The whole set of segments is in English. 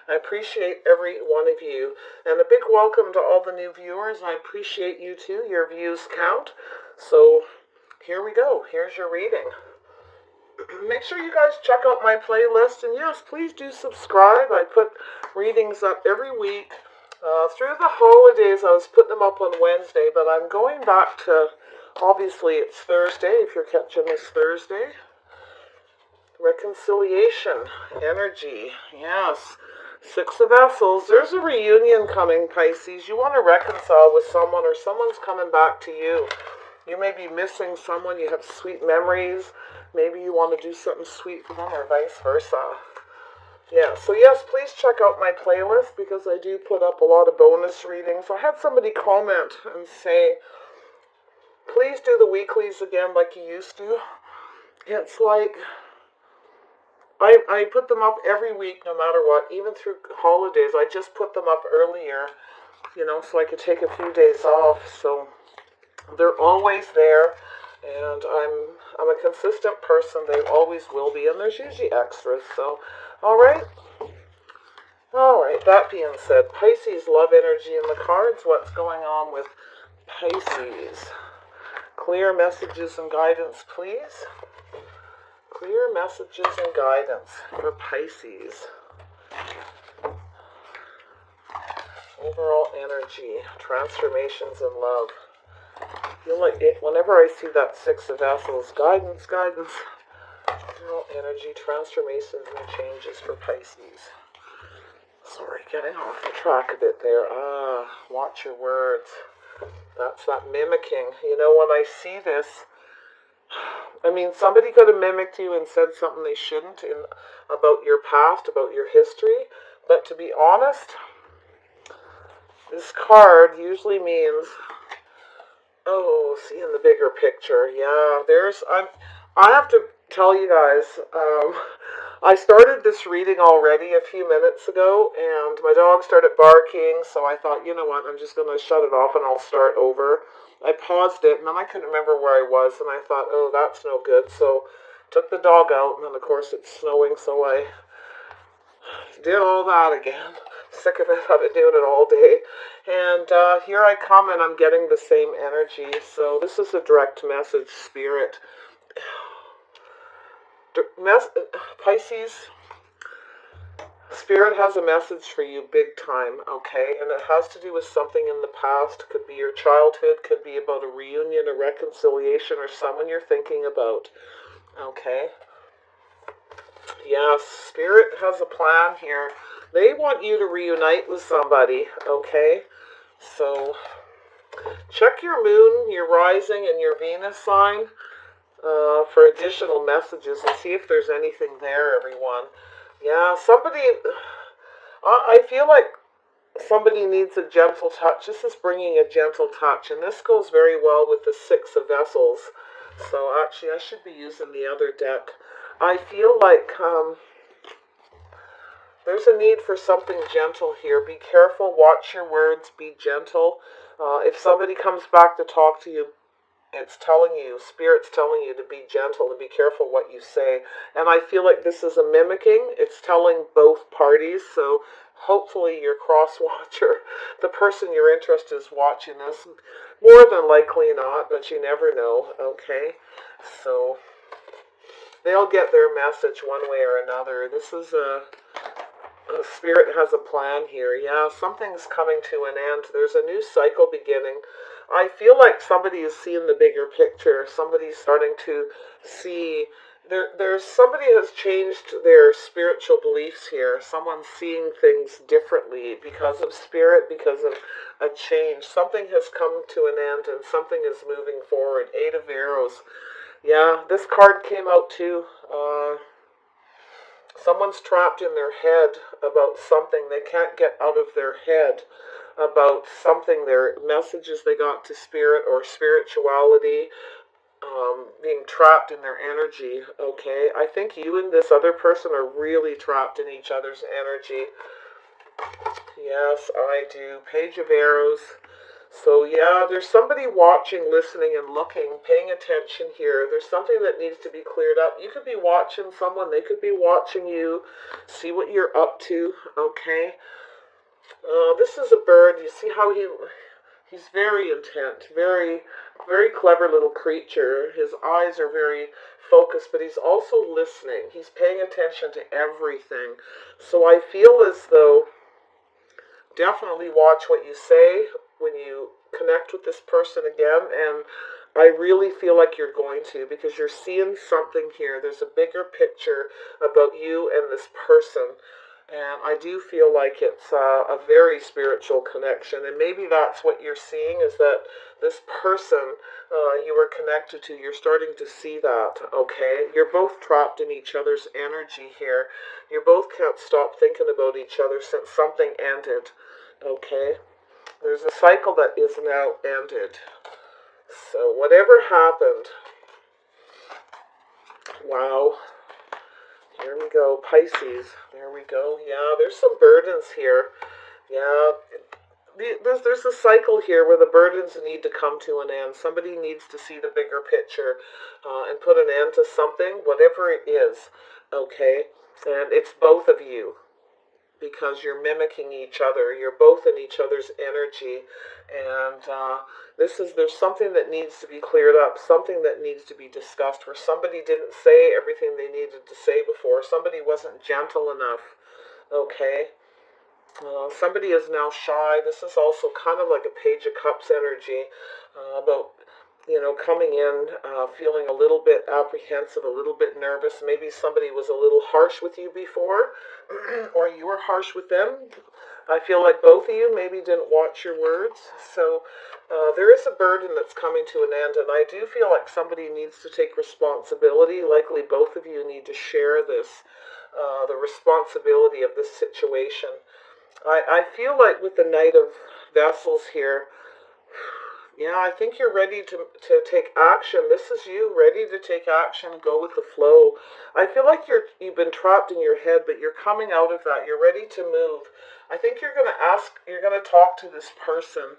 I appreciate every one of you. And a big welcome to all the new viewers. I appreciate you too. Your views count. So here we go. Here's your reading. Make sure you guys check out my playlist. And yes, please do subscribe. I put readings up every week. Through the holidays, I was putting them up on Wednesday, but I'm going back to, obviously, it's Thursday, if you're catching this Thursday. Reconciliation, energy, yes. Six of Vessels. There's a reunion coming, Pisces. You want to reconcile with someone, or someone's coming back to you. You may be missing someone. You have sweet memories. Maybe you want to do something sweet for them, or vice versa. Yeah, so yes, please check out my playlist, because I do put up a lot of bonus readings. I had somebody comment and say, please do the weeklies again like you used to. It's like, I put them up every week no matter what, even through holidays. I just put them up earlier, so I could take a few days off. So they're always there, and I'm a consistent person. They always will be, and there's usually extras. So, all right, that being said, Pisces love energy in the cards. What's going on with Pisces? Clear messages and guidance, please. Clear messages and guidance for Pisces. Overall energy, transformations in love. I feel like whenever I see that Six of Vessels, guidance. Overall energy, transformations and changes for Pisces. Sorry, getting off the track a bit there. Watch your words. That's that mimicking. When I see this, somebody could have mimicked you and said something they shouldn't about your past, about your history. But to be honest, this card usually means, see in the bigger picture. Yeah, I have to tell you guys, I started this reading already a few minutes ago, and my dog started barking, so I thought, you know what, I'm just going to shut it off and I'll start over. I paused it, and then I couldn't remember where I was, and I thought, that's no good, so took the dog out, and then of course it's snowing, so I did all that again. Sick of it, I've been doing it all day. And here I come, and I'm getting the same energy, so this is a direct message, Spirit. Pisces, Spirit has a message for you big time, okay? And it has to do with something in the past. Could be your childhood, could be about a reunion, a reconciliation, or someone you're thinking about, okay? Yes, Spirit has a plan here. They want you to reunite with somebody, okay? So, check your moon, your rising, and your Venus sign for additional messages, and see if there's anything there, everyone. Yeah, I feel like somebody needs a gentle touch. This is bringing a gentle touch, and this goes very well with the Six of Vessels. So actually, I should be using the other deck. I feel like there's a need for something gentle here. Be careful, watch your words, be gentle. If somebody comes back to talk to you, it's telling you, Spirit's telling you to be gentle, to be careful what you say. And I feel like this is a mimicking. It's telling both parties, so hopefully your cross-watcher, the person you're interested in is watching this. More than likely not, but you never know, okay? So they'll get their message one way or another. This is Spirit has a plan here. Yeah, something's coming to an end. There's a new cycle beginning. I feel like somebody is seeing the bigger picture. Somebody's starting to see. There's somebody has changed their spiritual beliefs here. Someone's seeing things differently because of Spirit, because of a change. Something has come to an end and something is moving forward. Eight of Arrows. Yeah, this card came out too. Someone's trapped in their head about something. They can't get out of their head about something, their messages they got to Spirit or spirituality, being trapped in their energy, okay? I think you and this other person are really trapped in each other's energy. Yes, I do. Page of Arrows. So yeah, there's somebody watching, listening, and looking, paying attention here. There's something that needs to be cleared up. You could be watching someone, they could be watching you, see what you're up to, okay? This is a bird. You see how he's very intent, very clever little creature. His eyes are very focused, but he's also listening. He's paying attention to everything. So I feel as though definitely watch what you say when you connect with this person again, and I really feel like you're going to, because you're seeing something here. There's a bigger picture about you and this person, and I do feel like it's a very spiritual connection, and maybe that's what you're seeing, is that this person you were connected to, you're starting to see that, okay? You're both trapped in each other's energy here. You both can't stop thinking about each other since something ended, okay? There's a cycle that is now ended. So whatever happened, wow. Here we go, Pisces. There we go. Yeah, there's some burdens here. Yeah, there's a cycle here where the burdens need to come to an end. Somebody needs to see the bigger picture and put an end to something, whatever it is, okay? And it's both of you, because you're mimicking each other. You're both in each other's energy, and there's something that needs to be cleared up, something that needs to be discussed, where somebody didn't say everything they needed to say before. Somebody wasn't gentle enough, okay? Somebody is now shy. This is also kind of like a Page of Cups energy, about, coming in, feeling a little bit apprehensive, a little bit nervous. Maybe somebody was a little harsh with you before, or you were harsh with them. I feel like both of you maybe didn't watch your words. So there is a burden that's coming to an end, and I do feel like somebody needs to take responsibility. Likely both of you need to share this, the responsibility of this situation. I feel like with the Knight of Vessels here, yeah, I think you're ready to take action. This is you ready to take action, go with the flow. I feel like you've been trapped in your head, but you're coming out of that. You're ready to move. I think you're going to talk to this person.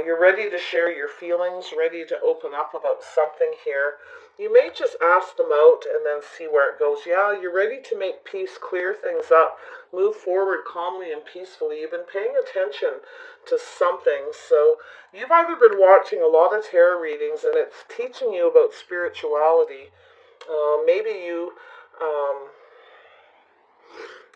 You're ready to share your feelings, ready to open up about something here. You may just ask them out and then see where it goes. Yeah, you're ready to make peace, clear things up, move forward calmly and peacefully. You've been paying attention to something. So you've either been watching a lot of tarot readings and it's teaching you about spirituality. Maybe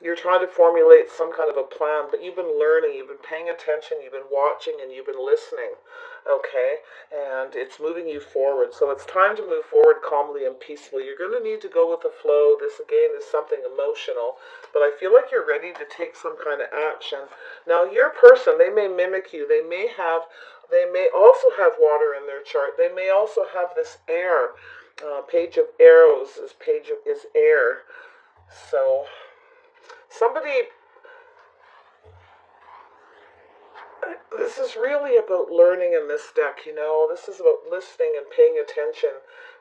you're trying to formulate some kind of a plan, but you've been learning, you've been paying attention, you've been watching, and you've been listening, okay? And it's moving you forward. So it's time to move forward calmly and peacefully. You're going to need to go with the flow. This, again, is something emotional, but I feel like you're ready to take some kind of action. Now, your person, they may mimic you. They may also have water in their chart. They may also have this air. Page of Arrows is air. So somebody, this is really about learning in this deck, This is about listening and paying attention,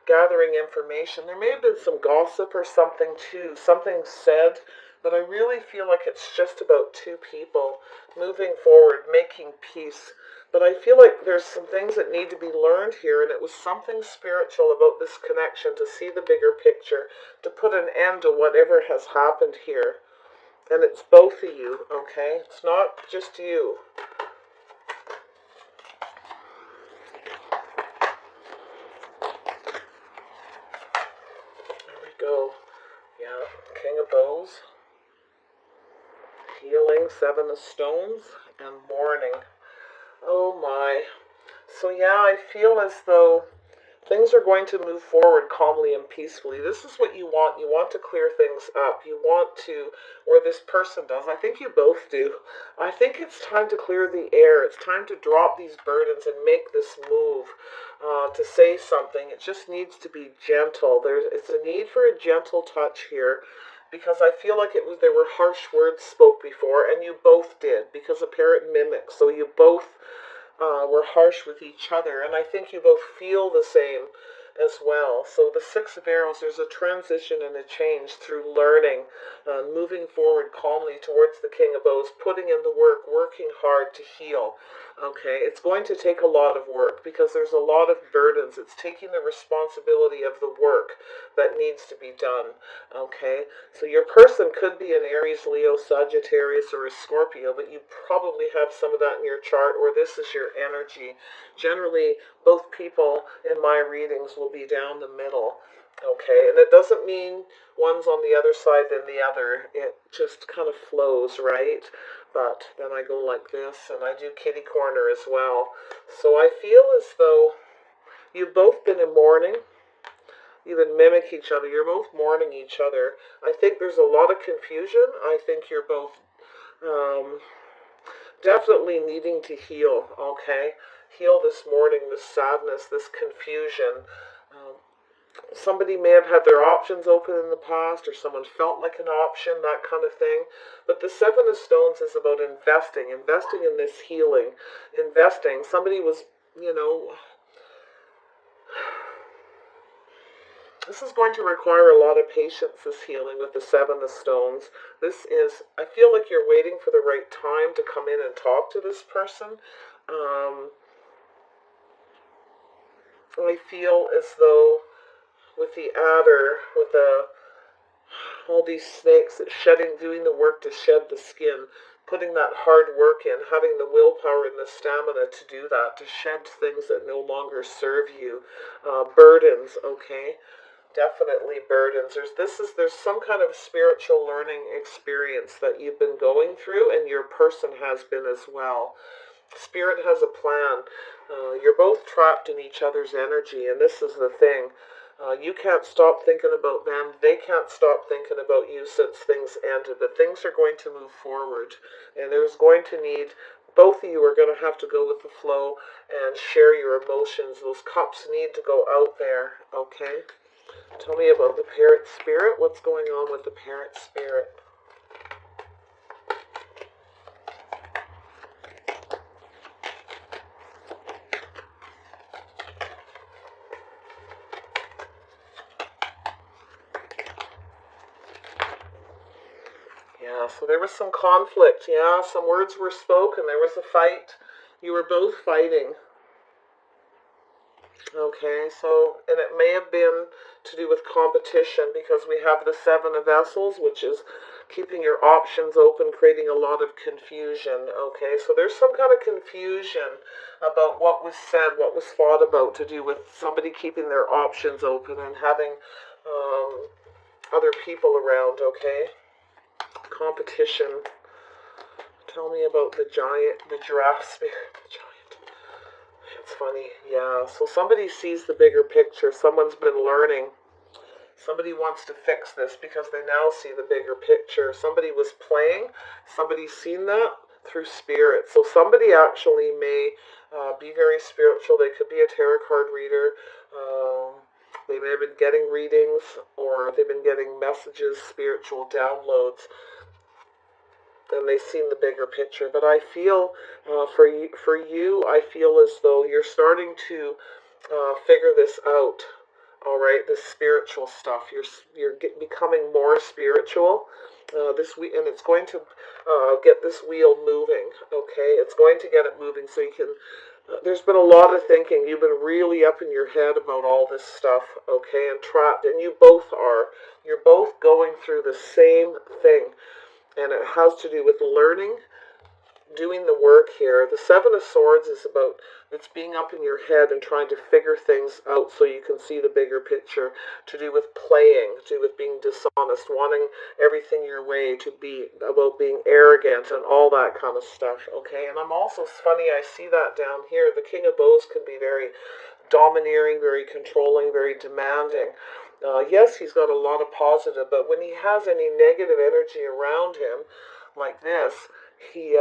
gathering information. There may have been some gossip or something too, something said, but I really feel like it's just about two people moving forward, making peace. But I feel like there's some things that need to be learned here, and it was something spiritual about this connection, to see the bigger picture, to put an end to whatever has happened here. And it's both of you, okay? It's not just you. There we go. Yeah, King of Bows. Healing, Seven of Stones, and Mourning. Oh my. So yeah, I feel as though things are going to move forward calmly and peacefully. This is what you want. You want to clear things up. You want to, or this person does. I think you both do. I think it's time to clear the air. It's time to drop these burdens and make this move, to say something. It just needs to be gentle. It's a need for a gentle touch here, because I feel like there were harsh words spoke before, and you both did, because a parrot mimics. So you both were harsh with each other, and I think you both feel the same as well. So the Six of Arrows, there's a transition and a change through learning, moving forward calmly towards the King of Bows, putting in the work, working hard to heal. Okay, it's going to take a lot of work because there's a lot of burdens. It's taking the responsibility of the work that needs to be done. Okay, so your person could be an Aries, Leo, Sagittarius, or a Scorpio, but you probably have some of that in your chart, or this is your energy. Generally, both people in my readings will be down the middle. Okay, and it doesn't mean one's on the other side than the other. It just kind of flows, right? But then I go like this, and I do kitty corner as well. So I feel as though you've both been in mourning. You would mimic each other. You're both mourning each other. I think there's a lot of confusion. I think you're both um, definitely needing to heal, okay? Heal this mourning, this sadness, this confusion. Um, Somebody may have had their options open in the past, or someone felt like an option, that kind of thing. But the Seven of Stones is about investing in this healing, investing. Somebody was, you know, this is going to require a lot of patience, this healing with the Seven of Stones. This is, I feel like you're waiting for the right time to come in and talk to this person. I feel as though with the adder, with all these snakes, it's doing the work to shed the skin, putting that hard work in, having the willpower and the stamina to do that, to shed things that no longer serve you. Burdens, okay? Definitely burdens. There's some kind of spiritual learning experience that you've been going through, and your person has been as well. Spirit has a plan. You're both trapped in each other's energy, and this is the thing. You can't stop thinking about them. They can't stop thinking about you since things ended. But things are going to move forward, and there's going to need, both of you are going to have to go with the flow and share your emotions. Those cups need to go out there, okay? Tell me about the parrot spirit. What's going on with the parrot spirit? Yeah, so there was some conflict. Yeah, some words were spoken. There was a fight. You were both fighting. Okay, so, and it may have been to do with competition because we have the Seven of Vessels, which is keeping your options open, creating a lot of confusion. Okay, so there's some kind of confusion about what was said, what was fought about, to do with somebody keeping their options open and having other people around, okay? Competition. Tell me about the giant, the giraffe spirit, the giant. It's funny, yeah. So somebody sees the bigger picture. Someone's been learning. Somebody wants to fix this because they now see the bigger picture. Somebody was playing. Somebody's seen that through spirit. So somebody actually may be very spiritual. They could be a tarot card reader. They may have been getting readings, or they've been getting messages, spiritual downloads, and they've seen the bigger picture. But I feel for you, I feel as though you're starting to figure this out. All right, this spiritual stuff. Becoming more spiritual. And it's going to get this wheel moving. Okay, it's going to get it moving so you can. There's been a lot of thinking. You've been really up in your head about all this stuff. Okay, and trapped, and you both are. You're both going through the same thing. And it has to do with learning, doing the work here. The Seven of Swords is about, it's being up in your head and trying to figure things out so you can see the bigger picture, to do with playing, to do with being dishonest, wanting everything your way, to be about being arrogant and all that kind of stuff, okay? And I'm also, it's funny, I see that down here. The King of Bows can be very domineering, very controlling, very demanding. Yes, he's got a lot of positive, but when he has any negative energy around him, like this, he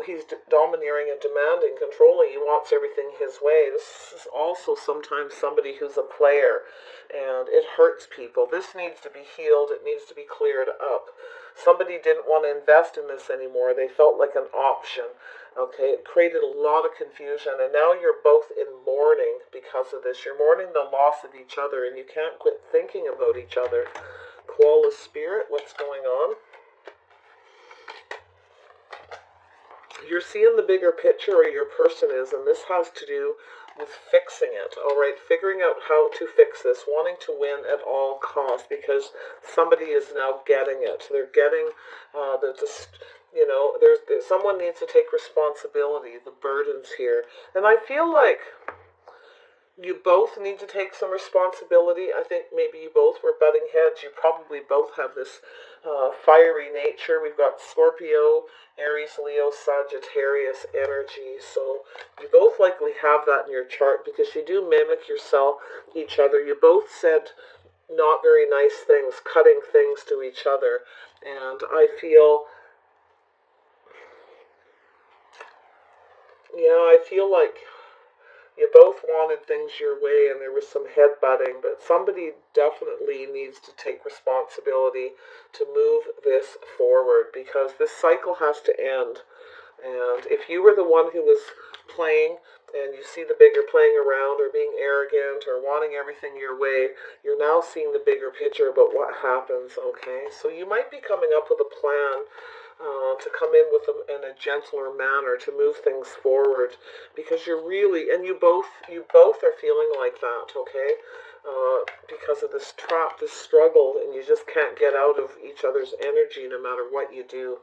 he's domineering and demanding, controlling. He wants everything his way. This is also sometimes somebody who's a player, and it hurts people. This needs to be healed. It needs to be cleared up. Somebody didn't want to invest in this anymore. They felt like an option. Okay, it created a lot of confusion, and now you're both in mourning because of this. You're mourning the loss of each other, and you can't quit thinking about each other. Koala spirit, what's going on? You're seeing the bigger picture, or your person is, and this has to do with fixing it, all right? Figuring out how to fix this, wanting to win at all costs, because somebody is now getting it. They're getting someone needs to take responsibility, the burdens here. And I feel like you both need to take some responsibility. I think maybe you both were butting heads. You probably both have this fiery nature. We've got Scorpio, Aries, Leo, Sagittarius energy. So you both likely have that in your chart because you do mimic yourself, each other. You both said not very nice things, cutting things to each other. And I feel, I feel like you both wanted things your way and there was some headbutting, but somebody definitely needs to take responsibility to move this forward because this cycle has to end. And if you were the one who was playing and you see the bigger playing around or being arrogant or wanting everything your way, you're now seeing the bigger picture about what happens, okay? So you might be coming up with a plan to come in with in a gentler manner to move things forward because you're really, and you both are feeling like that, okay? Because of this trap, this struggle, and you just can't get out of each other's energy no matter what you do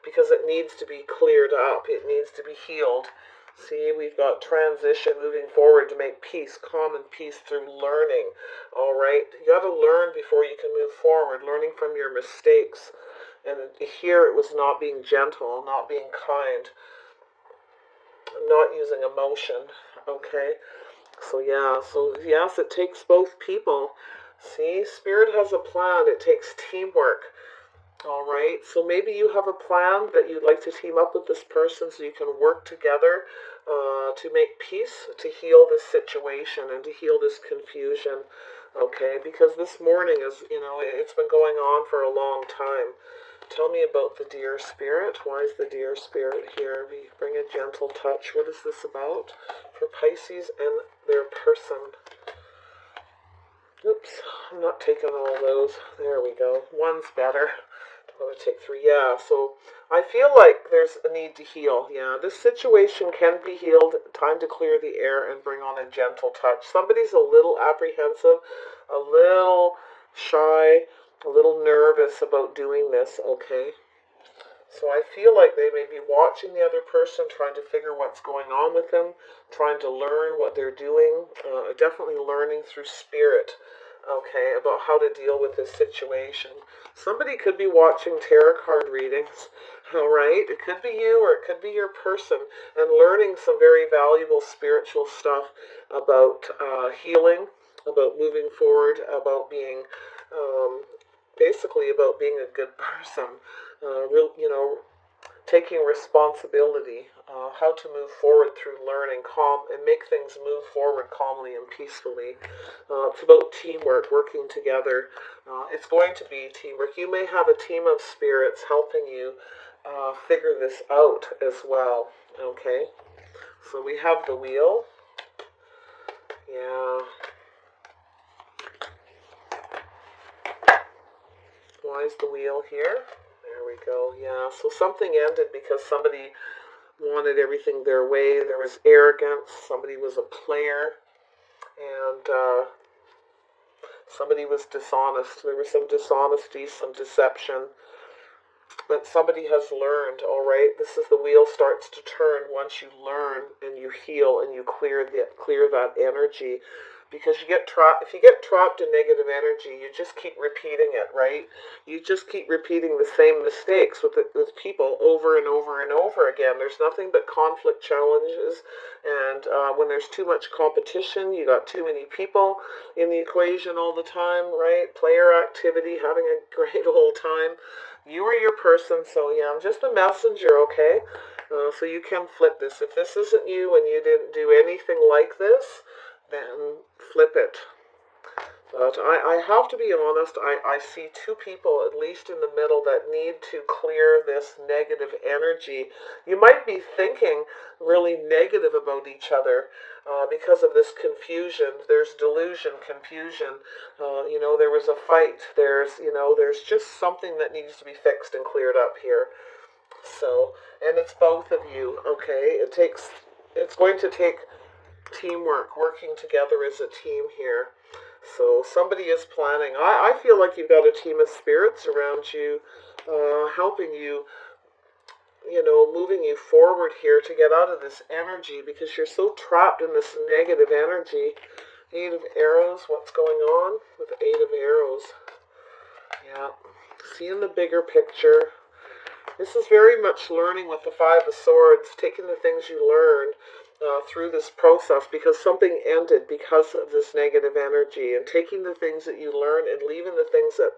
because it needs to be cleared up, it needs to be healed. See, we've got transition moving forward to make peace, calm and peace through learning. All right, you got to learn before you can move forward, learning from your mistakes. And here it was not being gentle, not being kind, not using emotion. Okay, so yes, it takes both people. See, Spirit has a plan. It takes teamwork. All right, so maybe you have a plan that you'd like to team up with this person so you can work together to make peace, to heal this situation and to heal this confusion, okay? Because this morning is, it's been going on for a long time. Tell me about the deer spirit. Why is the deer spirit here? We bring a gentle touch. What is this about? For Pisces and their person. Oops, I'm not taking all those. There we go. One's better. I'm going to take 3. Yeah, so I feel like there's a need to heal. Yeah, this situation can be healed. Time to clear the air and bring on a gentle touch. Somebody's a little apprehensive, a little shy, a little nervous about doing this, okay? So I feel like they may be watching the other person, trying to figure what's going on with them, trying to learn what they're doing, definitely learning through spirit, okay, about how to deal with this situation. Somebody could be watching tarot card readings, all right? It could be you or it could be your person, and learning some very valuable spiritual stuff about healing, about moving forward, about being, basically about being a good person. Taking responsibility, how to move forward through learning, calm, and make things move forward calmly and peacefully. It's about teamwork, working together. It's going to be teamwork. You may have a team of spirits helping you figure this out as well. Okay, so we have the wheel. Yeah. Why is the wheel here? There we go. Yeah, so something ended because somebody wanted everything their way. There was arrogance. Somebody was a player. And somebody was dishonest. There was some dishonesty, some deception. But somebody has learned, all right? This is the wheel starts to turn once you learn and you heal and you clear that energy. Because you get trapped, if you get trapped in negative energy, you just keep repeating it, right? You just keep repeating the same mistakes with people over and over and over again. There's nothing but conflict challenges, and when there's too much competition, you got too many people in the equation all the time, right? Player activity, having a great old time. You are your person, so yeah, I'm just a messenger, okay? So you can flip this. If this isn't you and you didn't do anything like this, then flip it. But I have to be honest, I see 2 people, at least in the middle, that need to clear this negative energy. You might be thinking really negative about each other because of this confusion. There's delusion, confusion. There was a fight. There's just something that needs to be fixed and cleared up here. So, and it's both of you, okay? It's going to take teamwork, working together as a team here. So somebody is planning. I feel like you've got a team of spirits around you, helping you, moving you forward here to get out of this energy because you're so trapped in this negative energy. Eight of Arrows, what's going on with the Eight of Arrows? Yeah, seeing the bigger picture. This is very much learning with the Five of Swords, taking the things you learned through this process because something ended because of this negative energy, and taking the things that you learn and leaving the things that,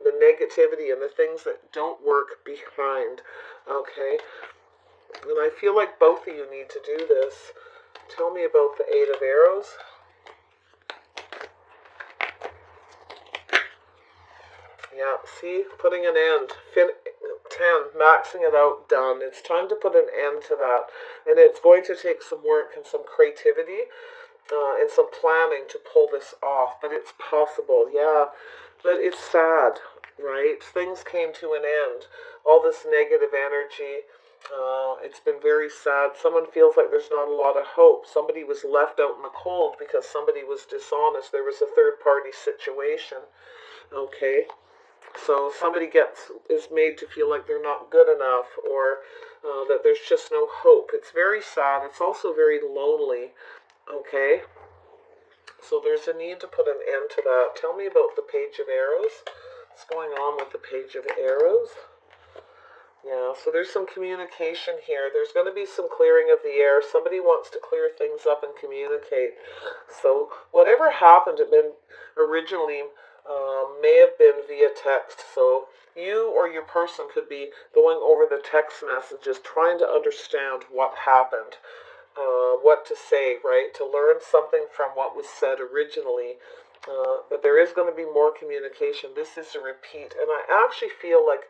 the negativity and the things that don't work behind, okay? And I feel like both of you need to do this. Tell me about the Eight of Arrows. Yeah, see, putting an end. 10, maxing it out, done. It's time to put an end to that. And it's going to take some work and some creativity and some planning to pull this off. But it's possible, yeah. But it's sad, right? Things came to an end. All this negative energy. It's been very sad. Someone feels like there's not a lot of hope. Somebody was left out in the cold because somebody was dishonest. There was a third-party situation. Okay. So somebody is made to feel like they're not good enough, or that there's just no hope. It's very sad. It's also very lonely. Okay? So there's a need to put an end to that. Tell me about the Page of Arrows. What's going on with the Page of Arrows? Yeah, so there's some communication here. There's going to be some clearing of the air. Somebody wants to clear things up and communicate. So whatever happened, it been originally may have been via text. So you or your person could be going over the text messages, trying to understand what happened, what to say, right? To learn something from what was said originally. But there is going to be more communication. This is a repeat. And I actually feel like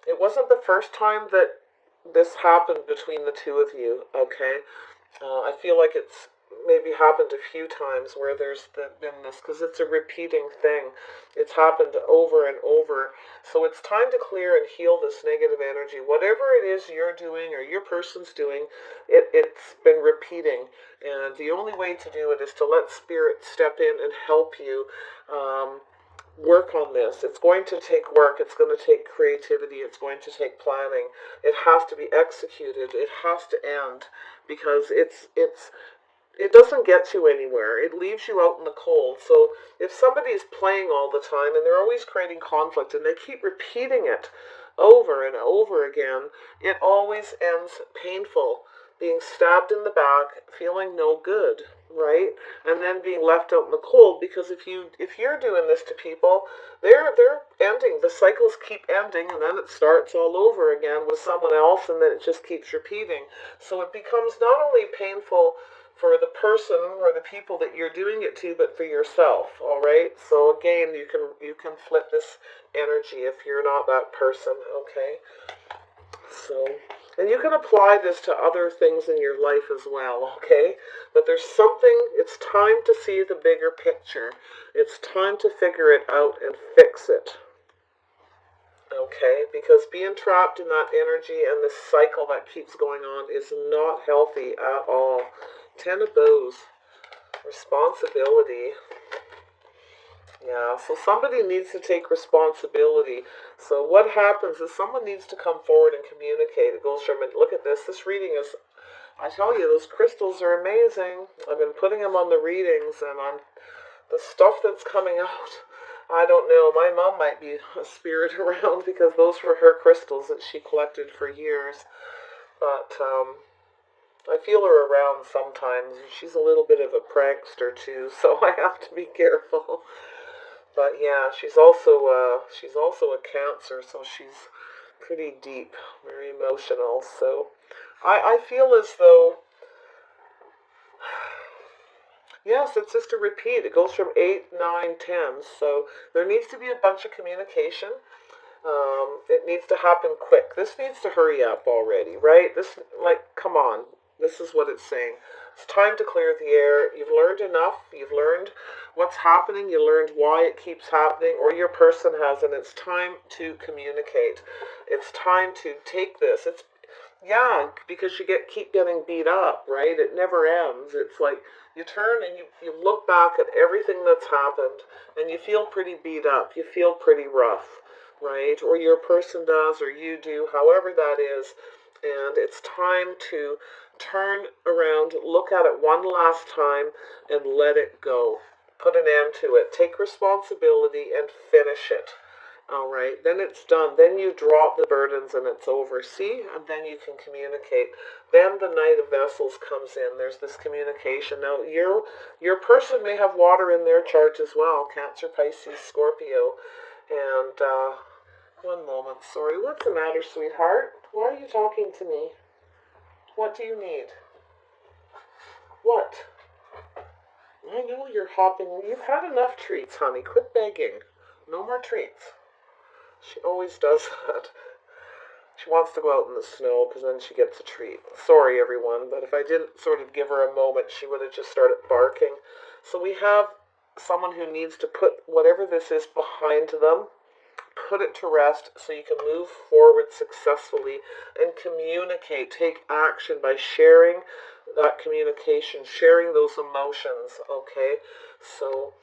it wasn't the first time that this happened between the two of you, okay? I feel like it's maybe happened a few times where there's been this, because it's a repeating thing. It's happened over and over. So it's time to clear and heal this negative energy. Whatever it is you're doing or your person's doing, it's been repeating. And the only way to do it is to let Spirit step in and help you work on this. It's going to take work. It's going to take creativity. It's going to take planning. It has to be executed. It has to end, because it doesn't get you anywhere. It leaves you out in the cold. So if somebody's playing all the time and they're always creating conflict and they keep repeating it over and over again, it always ends painful. Being stabbed in the back, feeling no good, right? And then being left out in the cold, because if you're doing this to people, they're ending. The cycles keep ending, and then it starts all over again with someone else, and then it just keeps repeating. So it becomes not only painful for the person or the people that you're doing it to, but for yourself. All right. So again, you can flip this energy if you're not that person. Okay. So, and you can apply this to other things in your life as well, okay? But there's something, it's time to see the bigger picture. It's time to figure it out and fix it, okay? Because being trapped in that energy and this cycle that keeps going on is not healthy at all. 10 of Bows, responsibility. Yeah, so somebody needs to take responsibility. So what happens is someone needs to come forward and communicate. It goes from, look at this reading is, I tell you, those crystals are amazing. I've been putting them on the readings, and the stuff that's coming out, I don't know. My mom might be a spirit around, because those were her crystals that she collected for years. But I feel her around sometimes. She's a little bit of a prankster too, so I have to be careful. But yeah, she's also a Cancer, so she's pretty deep, very emotional. So I feel as though, yes, it's just a repeat. It goes from 8, 9, 10. So there needs to be a bunch of communication. It needs to happen quick. This needs to hurry up already, right? This, like, come on. This is what it's saying. It's time to clear the air. You've learned enough. You've learned what's happening. You learned why it keeps happening, or your person has, and it's time to communicate. It's time to take this. It's yeah, because you keep getting beat up, right? It never ends. It's like you turn and you look back at everything that's happened and you feel pretty beat up. You feel pretty rough, right? Or your person does, or you do, however that is. And it's time to turn around, look at it one last time, and let it go. Put an end to it. Take responsibility and finish it. All right, then it's done. Then you drop the burdens and it's over. See? And then you can communicate. Then the Knight of Vessels comes in. There's this communication. Now, your person may have water in their chart as well. Cancer, Pisces, Scorpio. And, one moment. Sorry, what's the matter, sweetheart? Why are you talking to me? What do you need? What? I know you're hopping. You've had enough treats, honey. Quit begging. No more treats. She always does that. She wants to go out in the snow because then she gets a treat. Sorry, everyone, but if I didn't sort of give her a moment, she would have just started barking. So we have someone who needs to put whatever this is behind them, put it to rest so you can move forward successfully and communicate, take action by sharing that communication, sharing those emotions, okay? So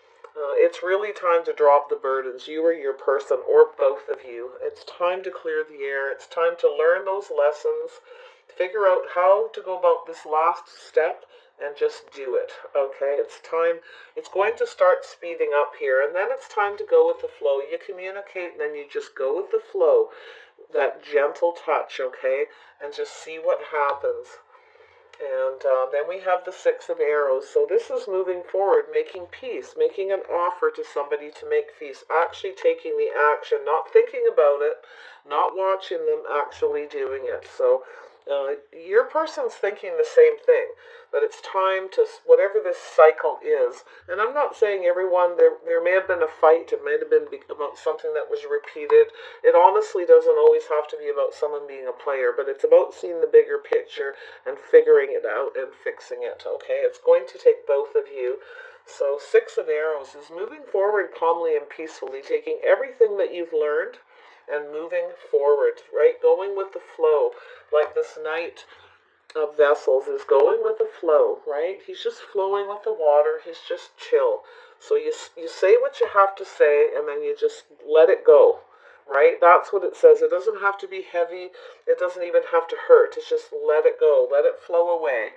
it's really time to drop the burdens, you or your person, or both of you. It's time to clear the air. It's time to learn those lessons, figure out how to go about this last step, and just do it, okay? It's time. It's going to start speeding up here, and then it's time to go with the flow. You communicate, and then you just go with the flow, that gentle touch, okay? And just see what happens. And then we have the Six of Arrows. So this is moving forward, making peace, making an offer to somebody to make peace, actually taking the action, not thinking about it, not watching them, actually doing it. So your person's thinking the same thing, that it's time to, whatever this cycle is, and I'm not saying everyone, there may have been a fight, it might have been about something that was repeated. It honestly doesn't always have to be about someone being a player, but it's about seeing the bigger picture and figuring it out and fixing it, okay? It's going to take both of you. So Six of Arrows is moving forward calmly and peacefully, taking everything that you've learned and moving forward, right? Going with the flow, like this Knight of Vessels is going with the flow, right? He's just flowing with the water. He's just chill. So you say what you have to say, and then you just let it go, right? That's what it says. It doesn't have to be heavy. It doesn't even have to hurt. It's just let it go. Let it flow away.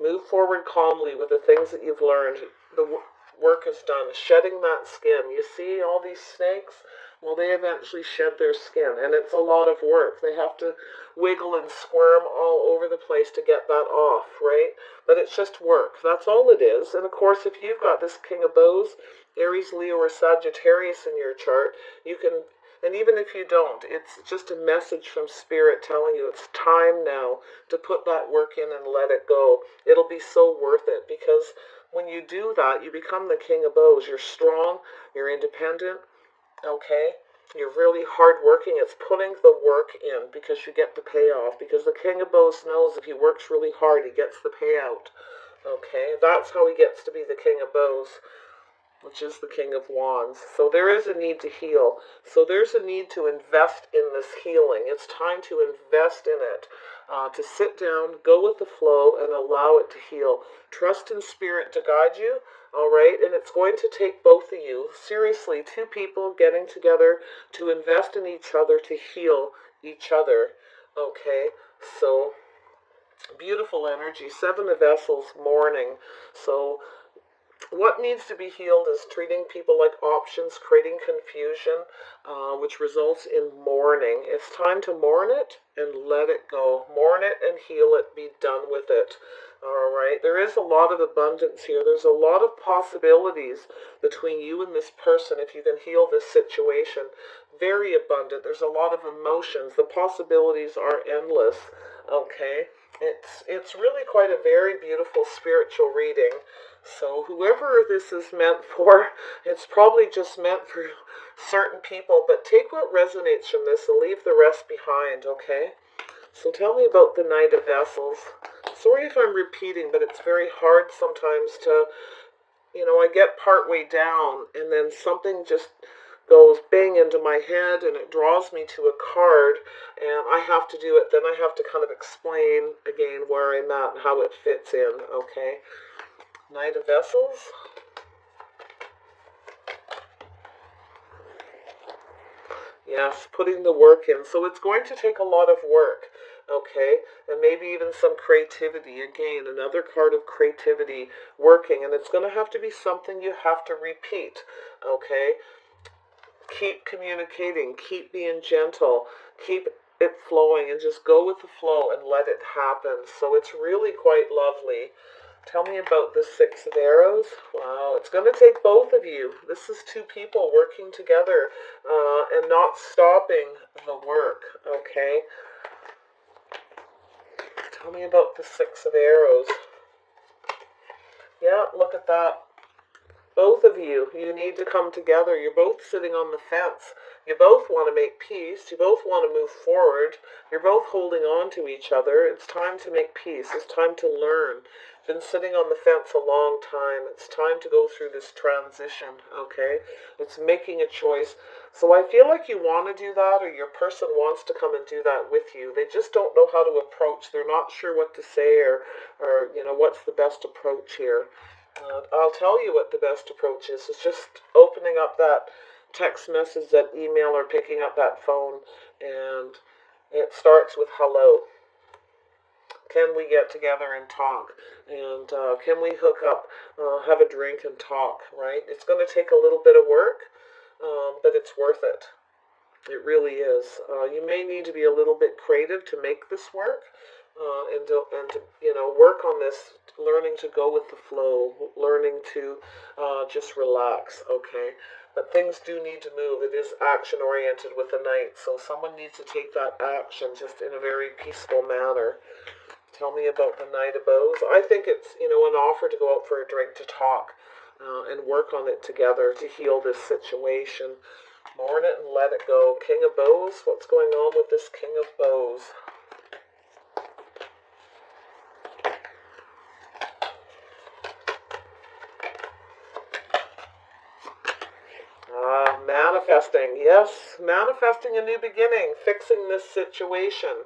Move forward calmly with the things that you've learned. The work is done. Shedding that skin. You see all these snakes? Well, they eventually shed their skin, and it's a lot of work. They have to wiggle and squirm all over the place to get that off, right? But it's just work. That's all it is. And of course, if you've got this King of Bows, Aries, Leo, or Sagittarius in your chart, you can, and even if you don't, it's just a message from Spirit telling you it's time now to put that work in and let it go. It'll be so worth it, because when you do that, you become the King of Bows. You're strong, you're independent, okay? You're really hardworking. It's putting the work in because you get the payoff. Because the King of Bows knows if he works really hard, he gets the payout. Okay? That's how he gets to be the King of Bows, which is the King of Wands. So there is a need to heal. So there's a need to invest in this healing. It's time to invest in it. To sit down, go with the flow, and allow it to heal. Trust in Spirit to guide you, all right? And it's going to take both of you, seriously, two people getting together to invest in each other, to heal each other, okay? So, beautiful energy. Seven of Vessels, mourning. So, what needs to be healed is treating people like options, creating confusion, which results in mourning. It's time to mourn it and let it go. Mourn it and heal it. Be done with it. All right. There is a lot of abundance here. There's a lot of possibilities between you and this person if you can heal this situation. Very abundant. There's a lot of emotions. The possibilities are endless. Okay. It's really quite a very beautiful spiritual reading. So whoever this is meant for, it's probably just meant for certain people, but take what resonates from this and leave the rest behind, okay? So tell me about the Knight of Vessels. sorry if I'm repeating, but it's very hard sometimes to, I get part way down and then something just goes bang into my head and it draws me to a card and I have to do it. Then I have to kind of explain again where I'm at and how it fits in, okay? Knight of Vessels. Yes, putting the work in. So it's going to take a lot of work, okay? And maybe even some creativity. Again, another card of creativity working. And it's going to have to be something you have to repeat, okay? Keep communicating. Keep being gentle. Keep it flowing and just go with the flow and let it happen. So it's really quite lovely. Tell me about the Six of Arrows. Wow, it's going to take both of you. This is two people working together and not stopping the work, okay? Tell me about the Six of Arrows. Yeah, look at that. Both of you need to come together. You're both sitting on the fence. You both want to make peace. You both want to move forward. You're both holding on to each other. It's time to make peace. It's time to learn. Been sitting on the fence a long time. It's time to go through this transition, okay? It's making a choice. So I feel like you want to do that, or your person wants to come and do that with you. They just don't know how to approach. They're not sure what to say or what's the best approach here. I'll tell you what the best approach is. It's just opening up that text message, that email, or picking up that phone, and it starts with hello. Can we get together and talk? And can we hook up, have a drink and talk, right? It's going to take a little bit of work, but it's worth it. It really is. You may need to be a little bit creative to make this work, and to work on this, learning to go with the flow, learning to just relax, okay? But things do need to move. It is action-oriented with the Knight, so someone needs to take that action just in a very peaceful manner. Tell me about the Knight of Bows. I think it's, an offer to go out for a drink to talk and work on it together to heal this situation. Mourn it and let it go. King of Bows, what's going on with this King of Bows? Manifesting, yes, manifesting a new beginning, fixing this situation.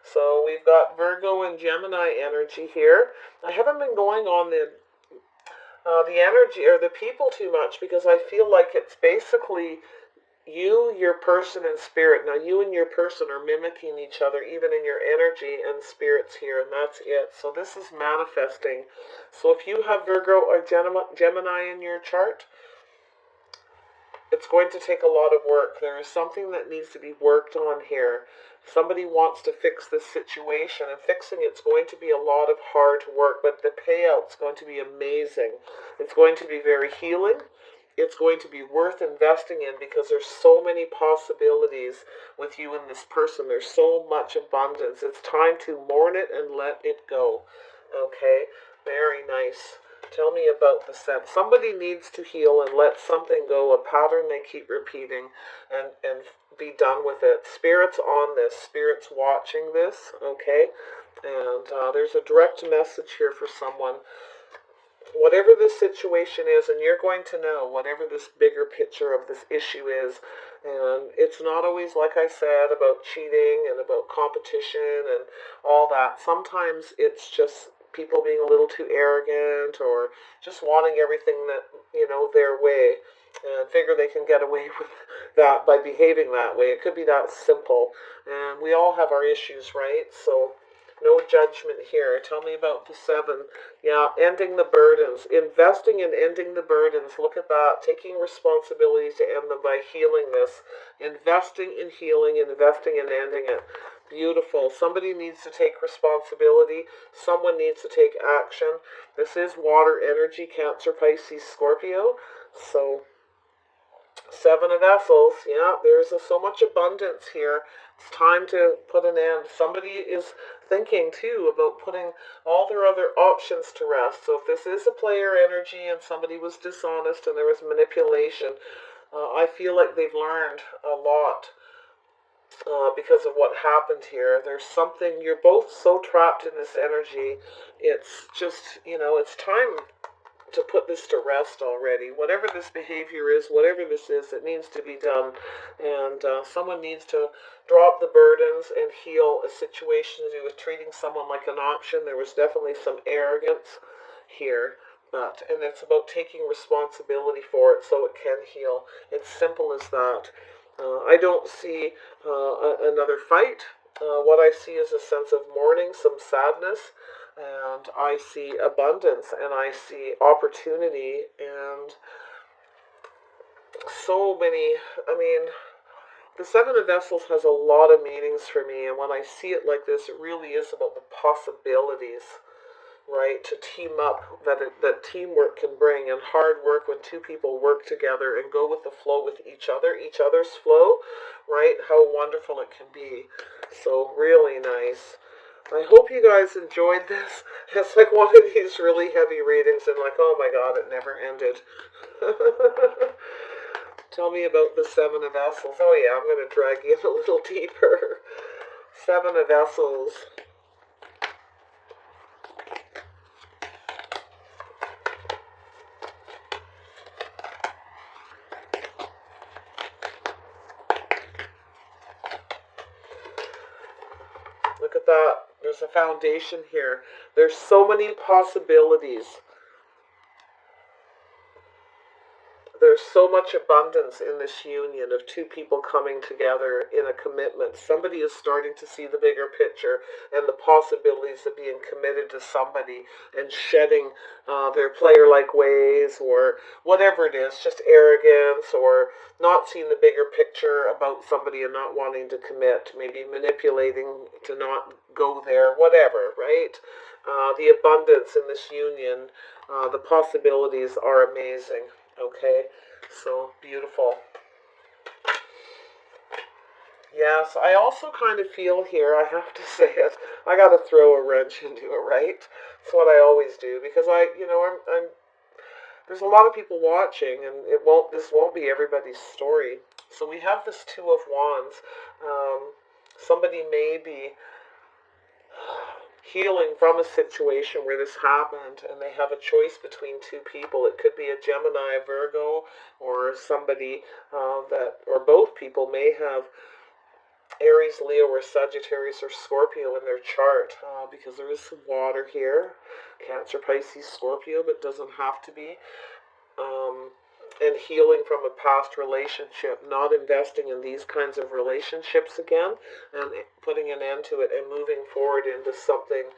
So we've got Virgo and Gemini energy here. I haven't been going on the energy or the people too much because I feel like it's basically you, your person, and spirit. Now you and your person are mimicking each other even in your energy and spirits here, and that's it. So this is manifesting. So if you have Virgo or Gemini in your chart, it's going to take a lot of work. There is something that needs to be worked on here. Somebody wants to fix this situation, and fixing it's going to be a lot of hard work, but the payout's going to be amazing. It's going to be very healing. It's going to be worth investing in because there's so many possibilities with you and this person. There's so much abundance. It's time to mourn it and let it go. Okay? Very nice. Tell me about the sense. Somebody needs to heal and let something go, a pattern they keep repeating, and be done with it. Spirit's on this. Spirit's watching this, okay? And there's a direct message here for someone. Whatever this situation is, and you're going to know whatever this bigger picture of this issue is, and it's not always, like I said, about cheating and about competition and all that. Sometimes it's just people being a little too arrogant or just wanting everything that, their way and figure they can get away with that by behaving that way. It could be that simple. And we all have our issues, right? So no judgment here. Tell me about the 7. Yeah, ending the burdens. Investing in ending the burdens. Look at that. Taking responsibility to end them by healing this. Investing in healing, investing in ending it. Beautiful. Somebody needs to take responsibility. Someone needs to take action. This is water energy, Cancer, Pisces, Scorpio. So 7 of Vessels, yeah, there's so much abundance here. It's time to put an end. Somebody is thinking, too, about putting all their other options to rest. So if this is a player energy and somebody was dishonest and there was manipulation, I feel like they've learned a lot because of what happened here. There's something, you're both so trapped in this energy. It's just, it's time to put this to rest already. Whatever this behavior is, whatever this is, it needs to be done. And someone needs to drop the burdens and heal a situation to do with treating someone like an option. There was definitely some arrogance here. And it's about taking responsibility for it so it can heal. It's simple as that. I don't see another fight. What I see is a sense of mourning, some sadness, and I see abundance, and I see opportunity, and so many, the Seven of Vessels has a lot of meanings for me, and when I see it like this, it really is about the possibilities, right, to team up, that teamwork can bring, and hard work when two people work together and go with the flow with each other's flow, right, how wonderful it can be. So really nice. I hope you guys enjoyed this. It's like one of these really heavy readings and like, oh my god, it never ended. Tell me about the Seven of Vessels. Oh yeah, I'm going to drag you in a little deeper. Seven of Vessels. Look at that. There's a foundation here. There's so many possibilities. There's so much abundance in this union of two people coming together in a commitment. Somebody is starting to see the bigger picture and the possibilities of being committed to somebody and shedding their player-like ways or whatever it is, just arrogance or not seeing the bigger picture about somebody and not wanting to commit, maybe manipulating to not go there, whatever, right? The abundance in this union, the possibilities are amazing. Okay, so beautiful. Yes, I also kind of feel here, I have to say it, I got to throw a wrench into it, right? That's what I always do, because there's a lot of people watching, and this won't be everybody's story. So we have this Two of Wands. Somebody may be healing from a situation where this happened and they have a choice between two people. It could be a Gemini, Virgo, or somebody or both people may have Aries, Leo, or Sagittarius, or Scorpio in their chart, because there is some water here. Cancer, Pisces, Scorpio, but doesn't have to be. And healing from a past relationship, not investing in these kinds of relationships again, and putting an end to it and moving forward into something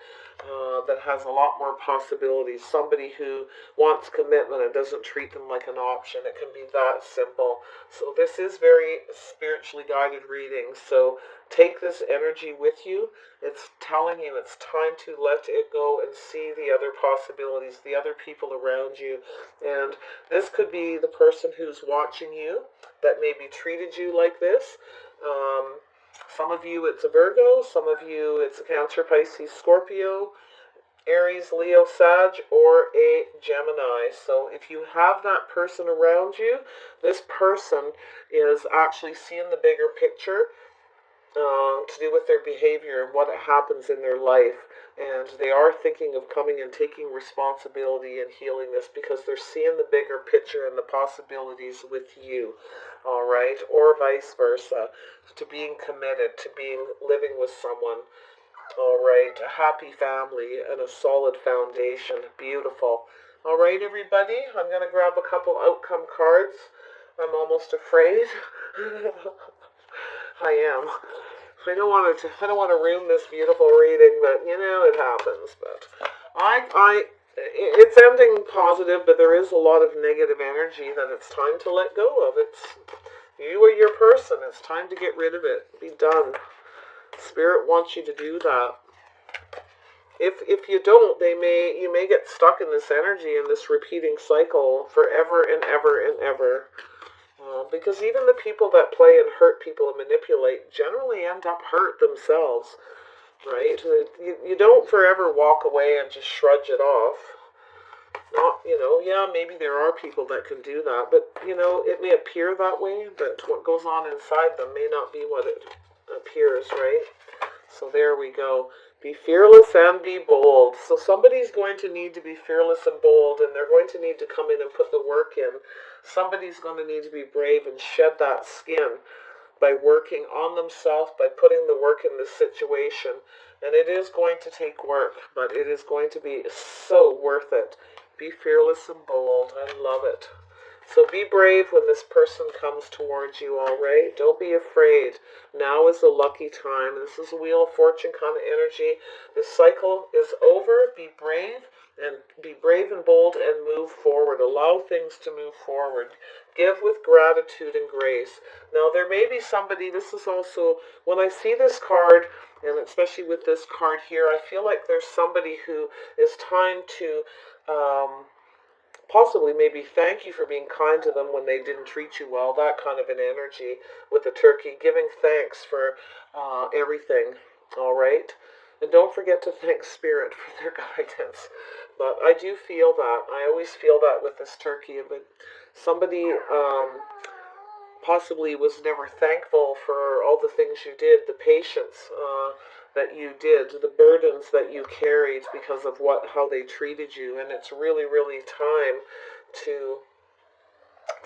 that has a lot more possibilities. Somebody who wants commitment and doesn't treat them like an option. It can be that simple. So this is very spiritually guided reading. So take this energy with you. It's telling you it's time to let it go and see the other possibilities, the other people around you. And this could be the person who's watching you that maybe treated you like this. Some of you it's a Virgo, some of you it's a Cancer, Pisces, Scorpio, Aries, Leo, Sag, or a Gemini. So if you have that person around you, this person is actually seeing the bigger picture to do with their behavior and what happens in their life. And they are thinking of coming and taking responsibility and healing this because they're seeing the bigger picture and the possibilities with you, all right? Or vice versa, to being committed, to being living with someone, all right? A happy family and a solid foundation. Beautiful. All right, everybody, I'm going to grab a couple outcome cards. I'm almost afraid. I am. I don't want to ruin this beautiful reading, but it happens. But it's ending positive, but there is a lot of negative energy that it's time to let go of. It's you or your person. It's time to get rid of it. Be done. Spirit wants you to do that. If you don't, you may get stuck in this energy in this repeating cycle forever and ever and ever. Because even the people that play and hurt people and manipulate generally end up hurt themselves, right? You don't forever walk away and just shrug it off. Not, yeah, maybe there are people that can do that, but, it may appear that way, but what goes on inside them may not be what it appears, right? So there we go. Be fearless and be bold. So somebody's going to need to be fearless and bold, and they're going to need to come in and put the work in. Somebody's going to need to be brave and shed that skin by working on themselves, by putting the work in this situation. And it is going to take work, but it is going to be so worth it. Be fearless and bold. I love it. So be brave when this person comes towards you, all right? Don't be afraid. Now is the lucky time. This is a Wheel of Fortune kind of energy. This cycle is over. Be brave and bold and move forward. Allow things to move forward. Give with gratitude and grace. Now, there may be somebody, this is also, when I see this card, and especially with this card here, I feel like there's somebody who is time to possibly maybe thank you for being kind to them when they didn't treat you well, that kind of an energy with the turkey, giving thanks for everything, all right? And don't forget to thank Spirit for their guidance. But I do feel that. I always feel that with this turkey. But somebody possibly was never thankful for all the things you did, the patience that you did, the burdens that you carried because of how they treated you. And it's really, really time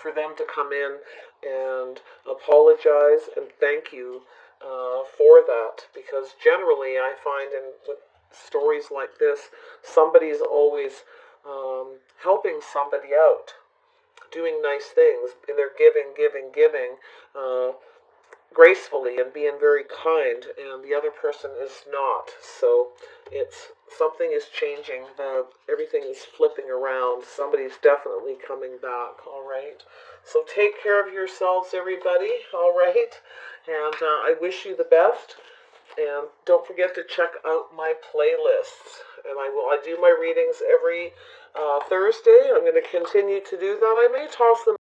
for them to come in and apologize and thank you for that, because generally I find in stories like this, somebody's always helping somebody out, doing nice things, and they're giving gracefully and being very kind, and the other person is not. So something is changing. Everything is flipping around. Somebody's definitely coming back. All right. So take care of yourselves, everybody. All right. And I wish you the best. And don't forget to check out my playlists. And I do my readings every Thursday. I'm going to continue to do that. I may toss them